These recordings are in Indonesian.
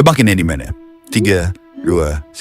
Tebakin yang di mana? 3, 2, 1,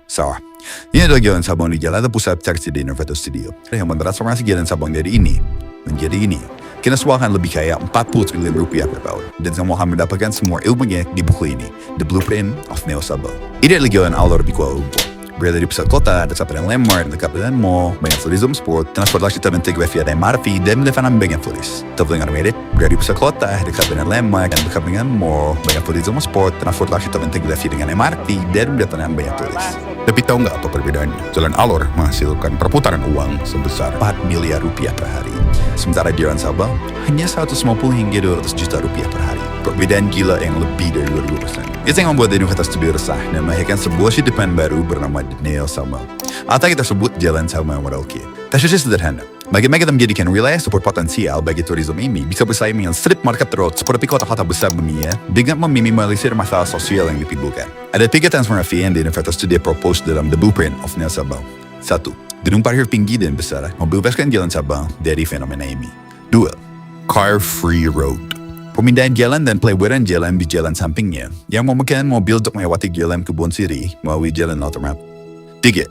salah. Ini adalah Jalan Sabang di Jalan Pusat Taksi di Innovator Studio yang mentransformasi Jalan Sabang dari ini menjadi ini. Kita semua akan lebih kaya 40 triliun rupiah per tahun. Dan semua akan mendapatkan semua ilmunya di buku ini. The Blueprint of Neo Sabang. Ini adalah jalan alur di Kuala Lumpur. Berada di pusat kota, dekat dengan landmark, dekat dengan mall, banyak tourism sport, transportasi terintegrasi via MRT, dan depan banyak turis. Terdengar mirip, berada di pusat kota, dekat dengan landmark, dan dekat dengan mall, banyak tourism sport, transportasi terintegrasi dengan MRT, dan depan banyak turis. Tapi tahu nggak apa perbedaannya? Jalan alur menghasilkan perputaran uang sebesar 4 miliar rupiah per hari. Sementara di Jalan Sabang, hanya 150 hingga 200 juta rupiah per hari. Perbedaan gila yang lebih dari 2000%. Itu yang membuat Innovator Studio resah dan melahirkan sebuah depan baru bernama Neo Sabang. Atau kita sebut Jalan Sabang Merauke. Tesisnya sederhana. Bagaimana kita menjadikan wilayah super potensial bagi turisme ini bisa bersaing dengan strip market road seperti kota-kota besar dunia dengan meminimalisir masalah sosial yang ditimbulkan. Ada 3 transformasi yang di Innovator Studio propose dalam The Blueprint of Neo Sabang. 1. Gedung parkir tinggi dan besar membebaskan Jalan Sabang dari fenomena ini. 2. Car-free road. Pemindahan jalan dan pelebaran jalan di jalan sampingnya yang memungkinkan mobil untuk melewati jalan Kebun Siri melalui jalan alternatif. 3.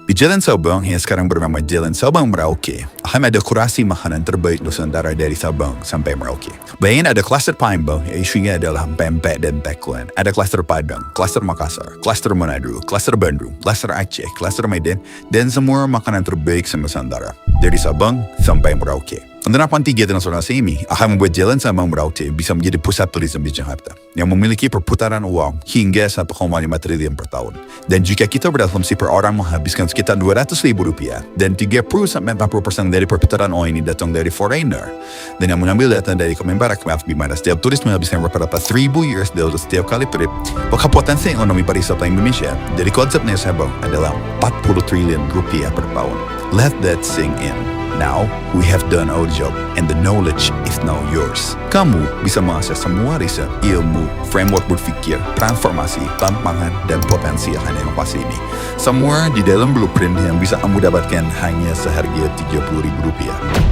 Di Jalan Sabang yang sekarang bernama Jalan Sabang Merauke akan ada kurasi makanan terbaik Nusantara dari Sabang sampai Merauke. Bayangin ada klaster Palembang yang isunya adalah pempek dan tekoan. Ada klaster Padang, klaster Makassar, klaster Manado, klaster Bandung, klaster Aceh, klaster Medan, dan semua makanan terbaik Nusantara dari Sabang sampai Merauke. Penerapan 3 transformasi ini akan membuat Jalan Sabang Merauke bisa menjadi pusat turisme di Jakarta yang memiliki perputaran uang hingga 1,5 triliun per tahun. Dan jika kita berasumsi per orang menghabiskan sekitar 200 ribu rupiah dan 30-40% dari perputaran uang ini datang dari foreigner dan yang mengambil data dari Kemenparekraf di mana setiap turis menghabiskan rata-rata $1,000 setiap kali trip, maka potensi ekonomi pariwisata Indonesia dari konsep Neo Sabang adalah 40 triliun rupiah per tahun. Let that sink in. Now, we have done our job and the knowledge is now yours. Kamu bisa mengakses semua riset, ilmu, framework berpikir, transformasi, tantangan, dan potensi akan inovasi ini. Semua di dalam blueprint yang bisa kamu dapatkan hanya seharga Rp30.000.